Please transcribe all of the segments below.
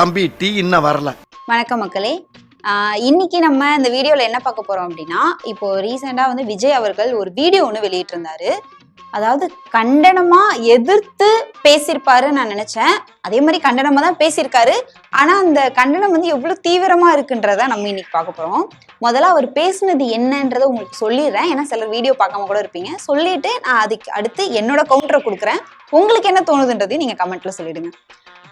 தம்பி டீ இன்னும் வரல. வணக்கம் மக்களே. இன்னைக்கு நம்ம இந்த வீடியோல என்ன பார்க்க போறோம் அப்படின்னா, இப்போ ரீசெண்டா வந்து விஜய் அவர்கள் ஒரு வீடியோ ஒன்று வெளியிட்டு இருந்தாரு. அதாவது கண்டனமா எதிர்த்து பேசியிருப்பாருன்னு நான் நினைச்சேன். அதே மாதிரி கண்டனமா தான் பேசியிருக்காரு. ஆனா அந்த கண்டனம் வந்து எவ்வளவு தீவிரமா இருக்குன்றத நம்ம இன்னைக்கு பார்க்க போறோம். முதல்ல அவர் பேசுனது என்னன்றதை உங்களுக்கு சொல்லிடுறேன். ஏன்னா சிலர் வீடியோ பார்க்காம கூட இருப்பீங்க. சொல்லிட்டு நான் அதுக்கு அடுத்து என்னோட கவுண்டரை கொடுக்குறேன். உங்களுக்கு என்ன தோணுதுன்றதையும் நீங்க கமெண்ட்ல சொல்லிடுங்க.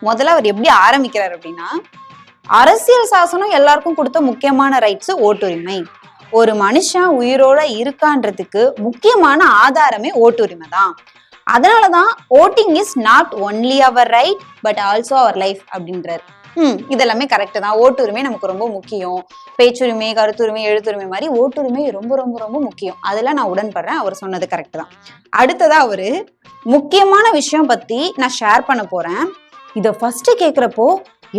முதல்ல அவர் எப்படி ஆரம்பிக்கிறார் அப்படின்னா, அரசியல் சாசனம் எல்லாருக்கும் கொடுத்த முக்கியமான ரைட்ஸ் ஓட்டுரிமை. ஒரு மனுஷன் உயிரோட இருக்கான்றதுக்கு முக்கியமான ஆதாரமே ஓட்டுரிமை தான். அதனாலதான் voting is not only our right but also our life அப்படின்றாரு. இதெல்லாமே கரெக்ட் தான். ஓட்டுரிமை நமக்கு ரொம்ப முக்கியம். பேச்சுரிமை, கருத்துரிமை, எழுத்துரிமை மாதிரி ஓட்டுரிமை ரொம்ப ரொம்ப ரொம்ப முக்கியம். அதெல்லாம் நான் உடன்படுறேன். அவர் சொன்னது கரெக்ட் தான். அடுத்ததா அவரு முக்கியமான விஷயம் பத்தி நான் ஷேர் பண்ண போறேன். இத ஃபர்ஸ்ட் கேக்குறப்போ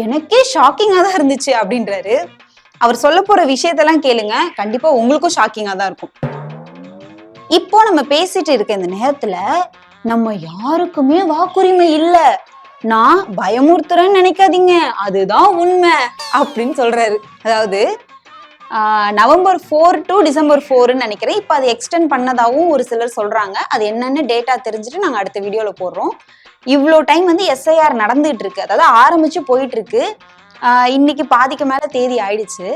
எனக்கே ஷாக்கிங்கா தான் இருந்துச்சு அப்படின்றாரு. அவர் சொல்ல போற விஷயத்தெல்லாம் கேளுங்க, கண்டிப்பா உங்களுக்கும் ஷாக்கிங்கா தான் இருக்கும். இப்போ நம்ம பேசிட்டு இருக்க இந்த நேரத்துல நம்ம யாருக்குமே வாக்குரிமை இல்ல, நான் பயமுறுத்துறேன்னு நினைக்காதீங்க, அதுதான் உண்மை அப்படின்னு சொல்றாரு. அதாவது நவம்பர் 4 to டிசம்பர் 4ன்னு நினைக்கிறேன். இப்ப அதை எக்ஸ்டெண்ட் பண்ணதாவும் ஒரு சிலர் சொல்றாங்க. அது என்னன்னு டேட்டா தெரிஞ்சுட்டு நாங்க அடுத்த வீடியோல போடுறோம். இவ்வளோ டைம் வந்து எஸ்ஐஆர் நடந்துட்டு இருக்கு, அதாவது ஆரம்பிச்சு போயிட்டு இருக்கு. இன்னைக்கு பாதிக்கு மேல தேதி ஆயிடுச்சு.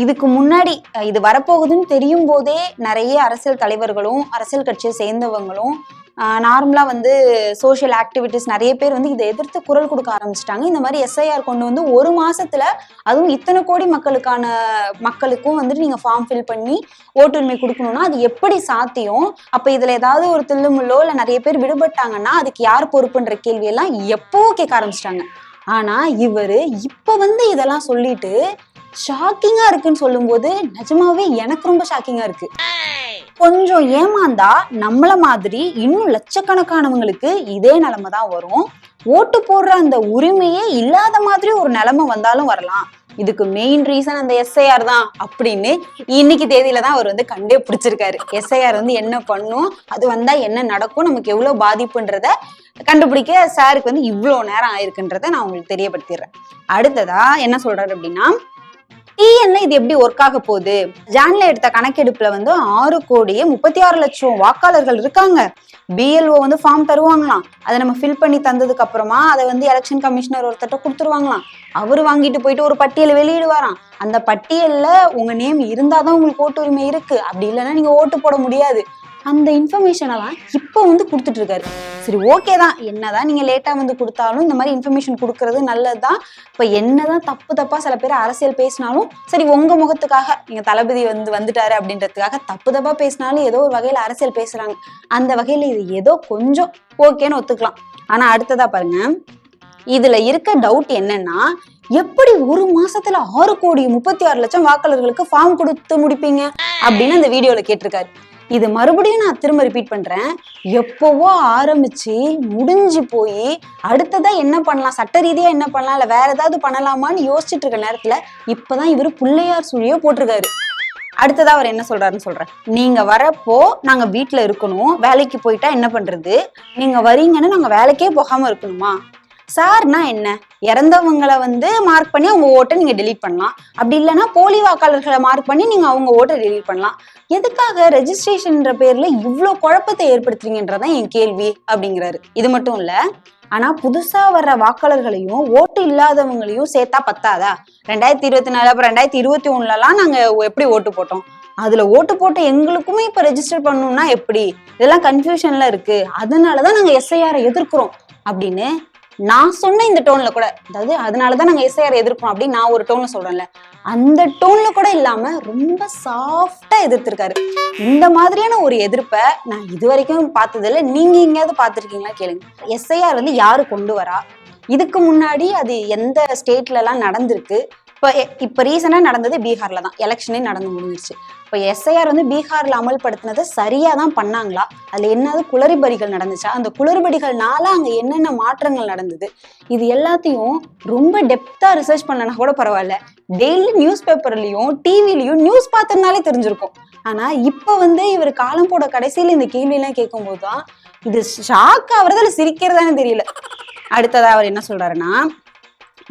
இதுக்கு முன்னாடி இது வரப்போகுதுன்னு தெரியும் போதே நிறைய அரசியல் தலைவர்களும் அரசியல் கட்சியை சேர்ந்தவங்களும் நார்மலா வந்து சோசியல் ஆக்டிவிட்டிஸ் நிறைய பேர் வந்து இதை எதிர்த்து குரல் கொடுக்க ஆரம்பிச்சிட்டாங்க. இந்த மாதிரி எஸ்ஐஆர் கொண்டு வந்து ஒரு மாசத்துல, அதுவும் இத்தனை கோடி மக்களுக்கும் வந்துட்டு நீங்க ஃபார்ம் ஃபில் பண்ணி ஓட்டுரிமை கொடுக்கணும்னா அது எப்படி சாத்தியம்? அப்ப இதுல ஏதாவது ஒரு தில்லுமுள்ளோ இல்ல நிறைய பேர் விடுபட்டாங்கன்னா அதுக்கு யார் பொறுப்புன்ற கேள்வியெல்லாம் எப்போ கேட்க ஆரம்பிச்சிட்டாங்க. ஆனா இவரு இப்ப வந்து இதெல்லாம் சொல்லிட்டு ஷாக்கிங்கா இருக்குன்னு சொல்லும் போது நிஜமாவே எனக்கு ரொம்ப ஷாக்கிங்கா இருக்கு. கொஞ்சம் ஏமாந்தா நம்மள மாதிரி இன்னும் லட்சக்கணக்கானவங்களுக்கு இதே நிலைமை தான் வரும். ஓட்டு போடுற அந்த உரிமையே இல்லாத மாதிரி ஒரு நிலைமை வந்தாலும் வரலாம். இதுக்கு மெயின் ரீசன் அந்த எஸ்ஐஆர் தான் அப்படின்னு இன்னைக்கு தேதியில தான் அவர் வந்து கண்டே பிடிச்சிருக்காரு. எஸ்ஐஆர் வந்து என்ன பண்ணும், அது வந்தா என்ன நடக்கும், நமக்கு எவ்வளவு பாதிப்புன்றத கண்டுபிடிக்க சாருக்கு வந்து இவ்வளவு நேரம் ஆயிருக்குன்றத நான் உங்களுக்கு தெரியப்படுத்திடுறேன். அடுத்ததா என்ன சொல்றாரு அப்படின்னா, டிஎன்ல இது எப்படி ஒர்க் ஆக போகுது? ஜான்ல எடுத்த கணக்கெடுப்புல வந்து 6,36,00,000 வாக்காளர்கள் இருக்காங்க. பிஎல்ஓ வந்து ஃபார்ம் தருவாங்களாம். அதை நம்ம ஃபில் பண்ணி தந்ததுக்கு அப்புறமா அதை வந்து எலெக்ஷன் கமிஷனர் ஒருத்தட்ட கொடுத்துருவாங்களாம். அவரு வாங்கிட்டு போயிட்டு ஒரு பட்டியலை வெளியிடுவாராம். அந்த பட்டியல்ல உங்க நேம் இருந்தாதான் உங்களுக்கு ஓட்டு உரிமை இருக்கு, அப்படி இல்லைன்னா நீங்க ஓட்டு போட முடியாது. அந்த இன்ஃபர்மேஷன் எல்லாம் இப்ப வந்து கொடுத்துட்டு இருக்காரு. சரி, ஓகே தான், என்னதான் நீங்க லேட்டா வந்து கொடுத்தாலும் இந்த மாதிரி இன்ஃபர்மேஷன் கொடுக்கறது நல்லதுதான். இப்ப என்னதான் தப்பா சில பேர் அரசியல் பேசினாலும் சரி, உங்க முகத்துக்காக நீங்க தளபதி வந்துட்டாரு அப்படின்றதுக்காக தப்பா பேசினாலும் ஏதோ ஒரு வகையில அரசியல் பேசுறாங்க. அந்த வகையில இது ஏதோ கொஞ்சம் ஓகேன்னு ஒத்துக்கலாம். ஆனா அடுத்ததா பாருங்க, இதுல இருக்க டவுட் என்னன்னா, எப்படி ஒரு மாசத்துல 6,36,00,000 வாக்காளர்களுக்கு ஃபார்ம் கொடுத்து முடிப்பீங்க அப்படின்னு அந்த வீடியோல கேட்டிருக்காரு. இது மறுபடியும் நான் திரும்ப ரிப்பீட் பண்றேன். எப்பவோ ஆரம்பிச்சு முடிஞ்சு போய் அடுத்ததா என்ன பண்ணலாம், சட்ட ரீதியா என்ன பண்ணலாம், இல்ல வேற ஏதாவது பண்ணலாமான்னு யோசிச்சுட்டு இருக்க நேரத்துல இப்பதான் இவரு பிள்ளையார் சுழியோ போட்டிருக்காரு. அடுத்ததா அவர் என்ன சொல்றாருன்னு சொல்றேன். நீங்க வரப்போ நாங்க வீட்டுல இருக்கணும், வேலைக்கு போயிட்டா என்ன பண்றது? நீங்க வரீங்கன்னு நாங்க வேலைக்கே போகாம இருக்கணுமா? சார்னா என்ன? இறந்தவங்களை வந்து மார்க் பண்ணி அவங்க ஓட்டை நீங்க டெலீட் பண்ணலாம். அப்படி இல்லைன்னா போலி வாக்காளர்களை மார்க் பண்ணி நீங்க அவங்க ஓட்டை டெலீட் பண்ணலாம். எதுக்காக ரெஜிஸ்ட்ரேஷன்ன்ற பேர்ல இவ்வளவு குழப்பத்தை ஏற்படுத்துறீங்கன்றதான் என் கேள்வி அப்படிங்கிறாரு. இது மட்டும் இல்ல, ஆனா புதுசா வர்ற வாக்காளர்களையும் ஓட்டு இல்லாதவங்களையும் சேர்த்தா பத்தாதா? 2024 அப்புறம் 2021 நாங்க எப்படி ஓட்டு போட்டோம்? அதுல ஓட்டு போட்ட எங்களுக்குமே இப்ப ரெஜிஸ்டர் பண்ணணும்னா எப்படி? இதெல்லாம் கன்ஃபியூஷன்ல இருக்கு. அதனாலதான் நாங்க எஸ்ஐஆரை எதிர்க்கிறோம் அப்படின்னு நான் சொன்ன இந்த டோன்ல கூட, அதாவது அதனாலதான் நாங்க எஸ்ஐஆர் எதிர்க்கிறோம் அப்படின்னு நான் ஒரு டோன்ல சொல்றேன்ல, அந்த டோன்ல கூட இல்லாம ரொம்ப சாஃப்டா எதிர்த்திருக்காரு. இந்த மாதிரியான ஒரு எதிர்ப்பை நான் இது வரைக்கும் பார்த்ததில்ல. நீங்க எங்கேயாவது பார்த்திருக்கீங்களா கேளுங்க. எஸ்ஐஆர் வந்து யாரு கொண்டு வரா? இதுக்கு முன்னாடி அது எந்த ஸ்டேட்ல எல்லாம் நடந்திருக்கு? இப்ப ரீசனா நடந்தது பீகார்ல தான். எலெக்ஷனே நடந்து முடிஞ்சிருச்சு. இப்ப எஸ்ஐஆர் வந்து பீகார்ல அமல்படுத்தினதை சரியா தான் பண்ணாங்களா? அதுல என்னது குளறுபடிகள் நடந்துச்சா? அந்த குளறுபடிகள்னால அங்க என்னென்ன மாற்றங்கள் நடந்தது? இது எல்லாத்தையும் ரொம்ப டெப்தா ரிசர்ச் பண்ணனா கூட பரவாயில்ல, டெய்லி நியூஸ் பேப்பர்லயும் டிவிலையும் நியூஸ் பார்த்திருந்தாலே தெரிஞ்சிருக்கும். ஆனா இப்ப வந்து இவர் காலம் போட கடைசியில இந்த கேள்வி எல்லாம் கேட்கும் போதுதான் இது ஷாக் ஆகுறதுல சிரிக்கிறதானு தெரியல. அடுத்ததா அவர் என்ன சொல்றாருன்னா,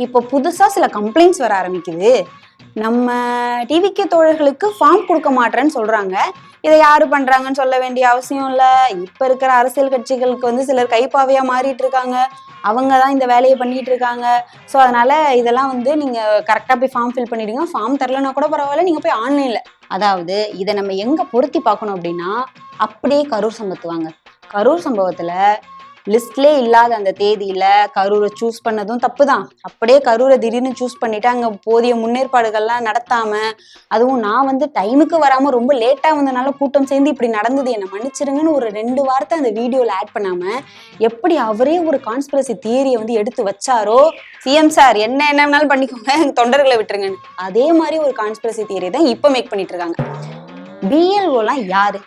இப்போ புதுசா சில கம்ப்ளைண்ட்ஸ் வர ஆரம்பிக்குது. நம்ம டிவிகே தோழர்களுக்கு ஃபார்ம் கொடுக்க மாட்டேன்னு சொல்றாங்க. இதை யாரு பண்றாங்கன்னு சொல்ல வேண்டிய அவசியம் இல்ல. இப்ப இருக்கிற அரசியல் கட்சிகளுக்கு வந்து சிலர் கைப்பாவையா மாறிட்டு இருக்காங்க. அவங்க தான் இந்த வேலையை பண்ணிட்டு இருக்காங்க. ஸோ அதனால இதெல்லாம் வந்து நீங்க கரெக்டா போய் ஃபார்ம் ஃபில் பண்ணிடுங்க. ஃபார்ம் தரலன்னா கூட பரவாயில்ல, நீங்க போய் ஆன்லைன்ல. அதாவது இதை நம்ம எங்க பொருத்தி பார்க்கணும் அப்படின்னா, அப்படியே கரூர் சம்பவத்துவாங்க. கரூர் சம்பவத்துல லிஸ்ட்லே இல்லாத அந்த தேதியில கரூரை சூஸ் பண்ணதும் தப்பு தான். அப்படியே கரூரை திடீர்னு சூஸ் பண்ணிட்டு அங்க போதிய முன்னேற்பாடுகள்லாம் நடத்தாம, அதுவும் நான் வந்து டைமுக்கு வராம ரொம்ப லேட்டா வந்தனால கூட்டம் சேர்ந்து இப்படி நடந்தது, என்னை மன்னிச்சிருங்கன்னு ஒரு 2 வார்த்தை அந்த வீடியோல ஆட் பண்ணாம, எப்படி அவரே ஒரு கான்ஸ்பிரசி தியரியை வந்து எடுத்து வச்சாரோ, சிஎம் சார் என்னன்னாலும் பண்ணிக்கோங்க, தொண்டர்களை விட்டுருங்கன்னு, அதே மாதிரி ஒரு கான்ஸ்பிரசி தியரி தான் இப்ப மேக் பண்ணிட்டு இருக்காங்க. பிஎல்ஓலாம் யாரு?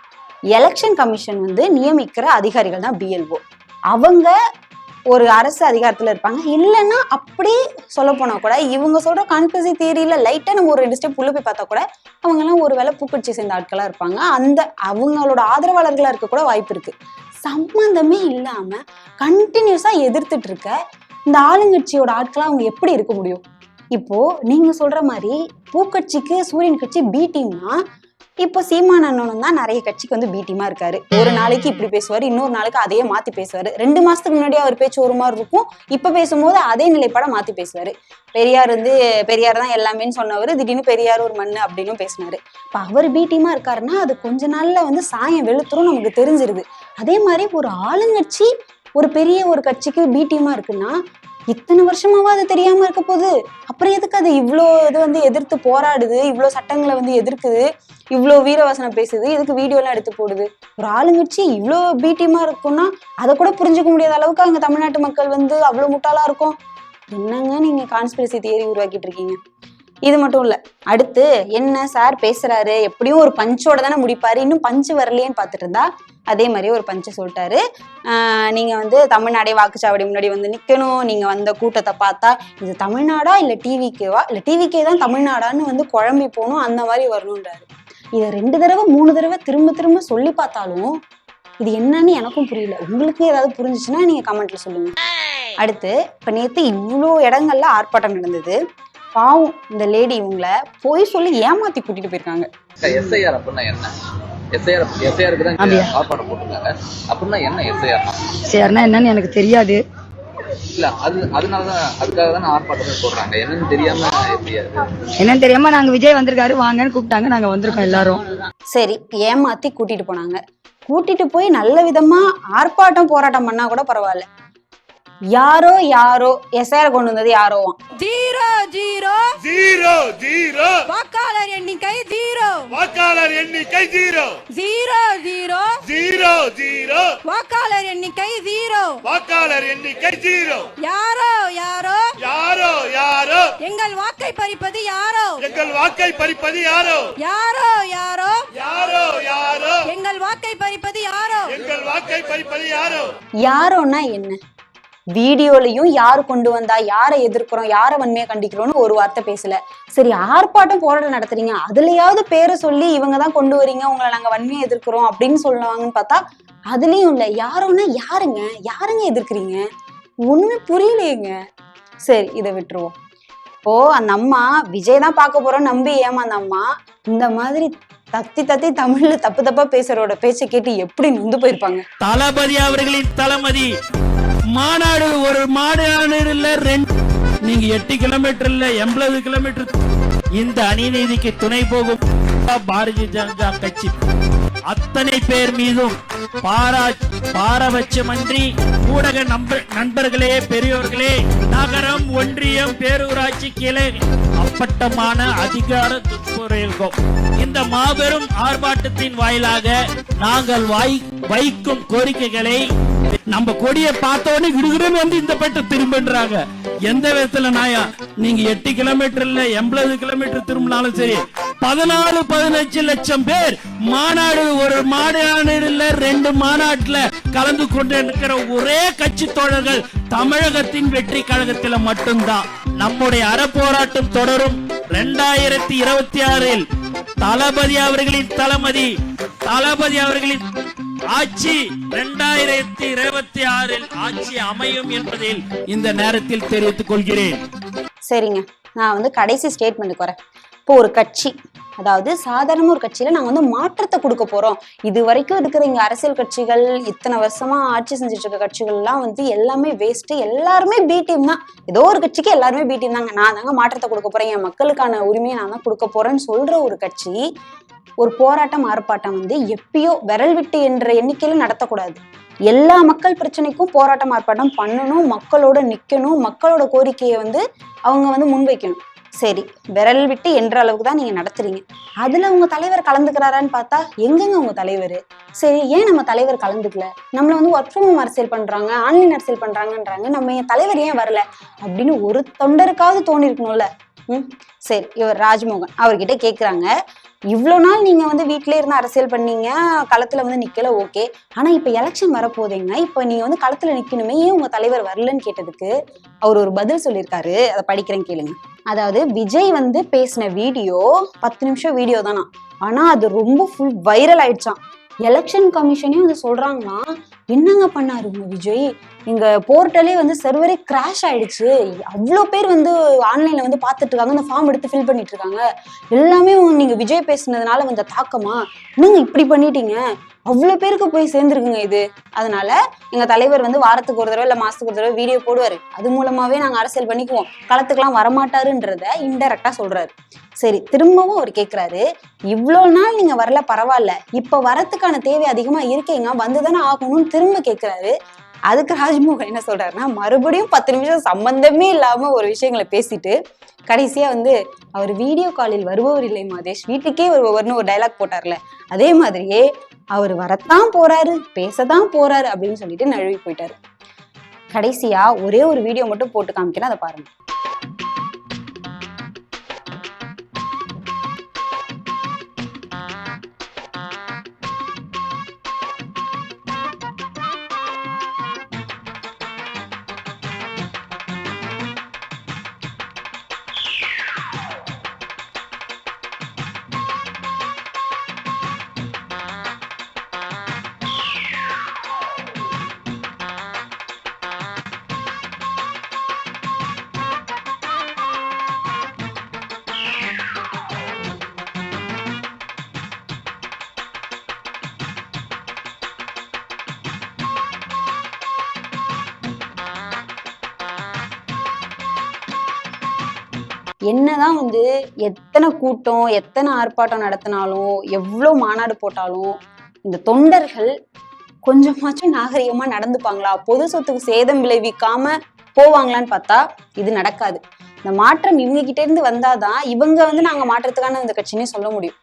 எலெக்ஷன் கமிஷன் வந்து நியமிக்கிற அதிகாரிகள் தான் பிஎல்ஓ. அவங்க ஒரு அரசு அதிகாரத்துல இருப்பாங்க. இல்லைன்னா அப்படி சொல்ல போனா கூட இவங்க சொல்ற கான்ஸ்பிரசி தியரியில லைட்டா நம்ம ஒரு 2 ஸ்டெப் உள்ள போய் பார்த்தா கூட அவங்க எல்லாம் ஒருவேளை பூக்கட்சி சேர்ந்த ஆட்களா இருப்பாங்க. அந்த அவங்களோட ஆதரவாளர்களா இருக்க கூட வாய்ப்பு இருக்கு. சம்பந்தமே இல்லாம கண்டினியூஸா எதிர்த்துட்டு இருக்க இந்த ஆளுங்கட்சியோட ஆட்களா அவங்க எப்படி இருக்க முடியும்? இப்போ நீங்க சொல்ற மாதிரி பூக்கட்சிக்கு சூரியன் கட்சி பி டீம்னா, இப்போ சீமான் அண்ணனும் தான் நிறைய கட்சிக்கு வந்து பி டீமா இருக்காரு. ஒரு நாளைக்கு இப்படி பேசுவாரு, இன்னொரு நாளைக்கு அதையே மாத்தி பேசுவாரு. 2 மாசத்துக்கு முன்னாடி அவர் பேச்சு ஒரு மாதிரி இருக்கும், இப்ப பேசும்போது அதே நிலைப்பாட மாத்தி பேசுவாரு. பெரியார் தான் எல்லாமேன்னு சொன்னவர் திடீர்னு பெரியார் ஒரு மண்ணு அப்படின்னு பேசினாரு. இப்ப அவர் பி டீமா இருக்காருன்னா அது கொஞ்ச நாள்ல வந்து சாயம் வெளுத்துரும் நமக்கு தெரிஞ்சிருது. அதே மாதிரி ஒரு ஆளுங்கட்சி ஒரு பெரிய ஒரு கட்சிக்கு பி டீமா இருக்குன்னா இத்தனை வருஷமாவா அது தெரியாம இருக்க போகுது? அப்புறம் எதுக்கு அது இவ்வளோ இது வந்து எதிர்த்து போராடுது, இவ்வளோ சட்டங்களை வந்து எதிர்க்குது, இவ்வளோ வீரவசனம் பேசுது, இதுக்கு வீடியோ எல்லாம் எடுத்து போடுது? ஒரு ஆளுங்கட்சி இவ்வளோ பீட்டியமா இருக்கும்னா அதை கூட புரிஞ்சுக்க முடியாத அளவுக்கு அங்க தமிழ்நாட்டு மக்கள் வந்து அவ்வளோ முட்டாளா இருக்கும். என்னங்க நீங்க கான்ஸ்பிரசி தியரி உருவாக்கிட்டு இருக்கீங்க? இது மட்டும் இல்ல, அடுத்து என்ன சார் பேசுறாரு, எப்படியும் ஒரு பஞ்சோட தானே முடிப்பாரு, இன்னும் பஞ்சு வரலையேன்னு பார்த்துட்டு இருந்தா அதே மாதிரி ஒரு பஞ்சை சொல்லிட்டாரு. நீங்க வந்து தமிழ்நாடே வாக்குச்சாவடி முன்னாடி வந்து நிக்கணும், நீங்க வந்த கூட்டத்தை பார்த்தா இது தமிழ்நாடா இல்ல டிவிக்கேவா, இல்ல டிவிக்கே தான் தமிழ்நாடான்னு வந்து குழம்பி போகணும், அந்த மாதிரி வரணும்ன்றாரு. இதை 2 தடவை 3 தடவை திரும்ப சொல்லி பார்த்தாலும் இது என்னன்னு எனக்கும் புரியல. உங்களுக்கு ஏதாவது புரிஞ்சுச்சுன்னா நீங்க கமெண்ட்ல சொல்லுங்க. அடுத்து இப்ப நேத்து இவ்வளோ இடங்கள்ல ஆர்ப்பாட்டம் நடந்தது. பாவம் இந்த லேடி இவங்கள போய் சொல்லி ஏமாத்தி கூட்டிட்டு போயிருக்காங்க. எஸ்ஐஆர் அப்படின்னா என்ன? எஸ்ஐஆருக்கு தான் ஆர்ப்பாட்டம் போட்டுருக்காங்க. அப்படின்னா என்ன எஸ்ஐஆர்? எஸ்ஐஆர்னா என்னன்னு எனக்கு தெரியாது. இல்ல அதனாலதான் அதுக்காக தான் ஆர்ப்பாட்டமே போடுறாங்க. என்னன்னு தெரியாம என்னன்னு தெரியாம நாங்க விஜய் வந்திருக்காரு வாங்கன்னு கூப்பிட்டாங்க, நாங்க வந்திருக்கோம் எல்லாரும். சரி, ஏமாத்தி கூட்டிட்டு போனாங்க. கூட்டிட்டு போய் நல்ல விதமா ஆர்ப்பாட்டம் போராட்டம் பண்ணா கூட பரவாயில்ல. யாரோ எஸ்ஐஆர் கொண்டு வந்தது யாரோ 0 வாக்காளர் எண்ணிக்கை 0 வாக்காளர் எண்ணிக்கை 0 வாக்காளர் எண்ணிக்கை 0 வாக்காளர் எண்ணிக்கை 0 யாரோ எங்கள் வாக்கை பறிப்பது யாரோ எங்கள் வாக்கை பறிப்பது யாரோ எங்கள் வாக்கை பறிப்பது யாரோ எங்கள் வாக்கை பறிப்பது யாரோ. யாரோன்னா என்ன? வீடியோலையும் யாரு கொண்டு வந்தா, யாரை எதிர்க்கிறோம், யாரை வன்மையா கண்டிக்கிறோம்னு ஒரு வார்த்தை பேசல. சரி, ஆர்ப்பாட்டம் போராட்டம் நடத்துறீங்க, அதுலயாவது பேரை சொல்லி இவங்க தான் கொண்டு வரீங்க, உங்களை நாங்க வன்மையா எதிர்க்கிறோம் அப்படின்னு சொல்லுவாங்கன்னு பார்த்தா அதுலயும் இல்ல. யாரோன்னா யாருங்க எதிர்க்கிறீங்க? ஒண்ணுமே புரியலையேங்க. சரி, இதை விட்டுருவோம். இப்போ அந்த அம்மா விஜய் தான் பார்க்க போறோம் நம்பி ஏமாந்த அம்மா இந்த மாதிரி தத்தி தமிழ்ல தப்பா பேசுறோட பேச்சை கேட்டு எப்படி நொந்து போயிருப்பாங்க. தளபதி அவர்களின் தலைமதி மாநாடு ஒரு மாநாடுல 2 நீங்க 8 கிலோமீட்டர்ல 80 கிலோமீட்டர் இந்த அநீதிக்கு துணை போகும் பாரதிய ஜனதா கட்சி அத்தனை பேர் மீதும் பாரபட்சமின்றி ஊடக நண்பர்களே, பெரியோர்களே, நகரம், ஒன்றியம், பேரூராட்சி கிளை அப்பட்டமான அதிகார துஷ்பிரயோகம் இந்த மாபெரும் ஆர்ப்பாட்டத்தின் வாயிலாக நாங்கள் வைக்கும் கோரிக்கைகளை நம்ம கொடியை பார்த்தோன்னு விடுகிறோம் வந்து இந்த பட்டு திரும்பன்றாங்க. எந்த விதத்துல நாயா நீங்க 8 கிலோமீட்டர்ல 80 கிலோமீட்டர் திரும்பினாலும் சரி, 14-15 லட்சம் பேர் மாநாடு ஒரு மாநாடுல 2 மாநாட்டுல கலந்து கொண்டு இருக்கிற ஒரே கட்சி தோழர்கள் தமிழகத்தின் வெற்றி கழகத்துல மட்டும்தான். நம்முடைய அறப்போராட்டம் தொடரும். 2026 தளபதி அவர்களின் தளபதி அவர்களின் ஆட்சி 2026 ஆட்சி அமையும் என்பதில் இந்த நேரத்தில் தெரிவித்துக் கொள்கிறேன். சரிங்க, நான் வந்து கடைசி ஸ்டேட்மெண்ட்டுக்கு வரேன். இப்போ ஒரு கட்சி, அதாவது சாதாரண ஒரு கட்சியில நாங்க வந்து மாற்றத்தை கொடுக்க போறோம். இது வரைக்கும் இருக்கிற இங்க அரசியல் கட்சிகள், இத்தனை வருஷமா ஆட்சி செஞ்சுட்டு இருக்க கட்சிகள் எல்லாம் வந்து எல்லாமே வேஸ்ட், எல்லாருமே பி டீம் தான். ஏதோ ஒரு கட்சிக்கு எல்லாருமே பி டீம் தாங்க. நான் தாங்க மாற்றத்தை கொடுக்க போறேன், என் மக்களுக்கான உரிமையை நான் தான் கொடுக்க போறேன்னு சொல்ற ஒரு கட்சி ஒரு போராட்டம் ஆர்ப்பாட்டம் வந்து எப்பயோ விரல் விட்டு என்ற எண்ணிக்கையில நடத்தக்கூடாது. எல்லா மக்கள் பிரச்சனைக்கும் போராட்டம் ஆர்ப்பாட்டம் பண்ணணும், மக்களோட நிக்கணும், மக்களோட கோரிக்கையை வந்து அவங்க வந்து முன்வைக்கணும். சரி, விரல் விட்டு என்ற அளவுக்கு தான் நீங்க நடத்துறீங்க. அதுல உங்க தலைவர் கலந்துக்கிறாரான்னு பார்த்தா எங்கெங்க உங்க தலைவர்? சரி, ஏன் நம்ம தலைவர் கலந்துக்கல? நம்மள வந்து ஒர்க் ஃப்ரம் ஹோம் அரசியல் பண்றாங்க, ஆன்லைன் அரசியல் பண்றாங்கன்றாங்க, நம்ம என் தலைவர் ஏன் வரல அப்படின்னு ஒரு தொண்டருக்காவது தோணி இருக்கணும்ல. சரி, இவர் ராஜ்மோகன் அவர்கிட்ட கேக்குறாங்க, இவ்வளோ நாள் நீங்க வந்து வீட்டிலே இருந்து அரசியல் பண்ணீங்க, களத்துல வந்து நிக்கல, ஓகே, ஆனா இப்ப எலெக்ஷன் வரப்போதேங்க, இப்ப நீங்க வந்து களத்துல நிக்கணுமே, ஏன் உங்க தலைவர் வரலன்னு கேட்டதுக்கு அவர் ஒரு பதில் சொல்லியிருக்காரு. அதை படிக்கிறேன் கேளுங்க. அதாவது விஜய் வந்து பேசின வீடியோ 10 நிமிஷம் வீடியோ தானா, ஆனா அது ரொம்ப ஃபுல் வைரல் ஆயிடுச்சான். எலெக்ஷன் கமிஷனே வந்து சொல்றாங்கன்னா, என்னங்க பண்ணாரு உங்க விஜய், எங்க போர்ட்டலே வந்து சர்வரே கிராஷ் ஆயிடுச்சு, அவ்வளோ பேர் வந்து ஆன்லைன்ல வந்து பார்த்துட்டு இருக்காங்க, அந்த ஃபார்ம் எடுத்து ஃபில் பண்ணிட்டு இருக்காங்க, எல்லாமே நீங்க விஜய் பேசுனதுனால வந்த தாக்கமா, என்னங்க இப்படி பண்ணிட்டீங்க, அவ்வளோ பேருக்கு போய் சேர்ந்துருக்குங்க இது. அதனால எங்க தலைவர் வந்து வாரத்துக்கு ஒரு தடவை இல்ல மாசத்துக்கு ஒரு தடவை வீடியோ போடுவாரு, அது மூலமாவே நாங்க அரசியல் பண்ணிக்குவோம், களத்துக்குலாம் வரமாட்டாருன்றத இன்டைரக்டா சொல்றாரு. சரி, திரும்பவும் அவர் கேட்கிறாரு, இவ்வளோ நாள் நீங்க வரல பரவாயில்ல, இப்ப வரத்துக்கான தேவை அதிகமா இருக்கீங்க, வந்துதானே ஆகணும்னு திரும்ப கேட்கிறாரு. அதுக்கு ராஜ்மோகன் என்ன சொல்றாருன்னா, மறுபடியும் 10 நிமிஷம் சம்பந்தமே இல்லாம ஒரு விஷயங்களை பேசிட்டு கடைசியா வந்து அவர் வீடியோ காலில் வருபவர் இல்லை மாதேஷ், வீட்டுக்கே வருபவர்னு ஒரு டைலாக் போட்டார்ல, அதே மாதிரியே அவர் வரத்தான் போறாரு, பேசதான் போறாரு அப்படின்னு சொல்லிட்டு நழுவி போயிட்டாரு. கடைசியா ஒரே ஒரு வீடியோ மட்டும் போட்டு காமிக்கிறேன், அதை பாருங்க. என்னதான் வந்து எத்தனை கூட்டம் எத்தனை ஆர்ப்பாட்டம் நடத்தினாலும் எவ்வளோ மாநாடு போட்டாலும் இந்த தொண்டர்கள் கொஞ்சமாச்சும் நாகரிகமா நடந்துப்பாங்களா, பொது சொத்துக்கு சேதம் விளைவிக்காம போவாங்களான்னு பார்த்தா இது நடக்காது. இந்த மாற்றம் இவங்க கிட்ட இருந்து வந்தாதான் இவங்க வந்து நாங்க மாற்றத்துக்கான இந்த கட்சினே சொல்ல முடியும்.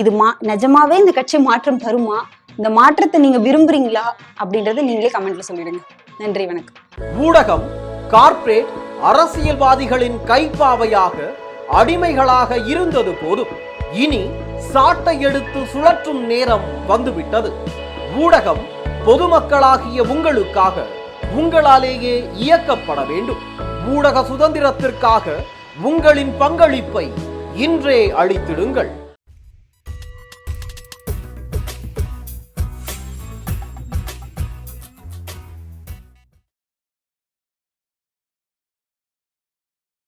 இது நிஜமாவே இந்த கட்சி மாற்றம் தருமா, இந்த மாற்றத்தை நீங்க விரும்புறீங்களா அப்படின்றத நீங்களே கமெண்ட்ல சொல்லிடுங்க. நன்றி, வணக்கம். ஊடகம் கார்ப்பரேட் அரசியல்வாதிகளின் கைப்பாவையாக அடிமைகளாக இருந்தது போதும், இனி சாட்டை எடுத்து சுழற்றும் நேரம் வந்துவிட்டது. ஊடகம் பொதுமக்களாகிய உங்களுக்காக, உங்களாலேயே இயக்கப்பட வேண்டும். ஊடக சுதந்திரத்திற்காக உங்களின் பங்களிப்பை இன்றே அளித்திடுங்கள்.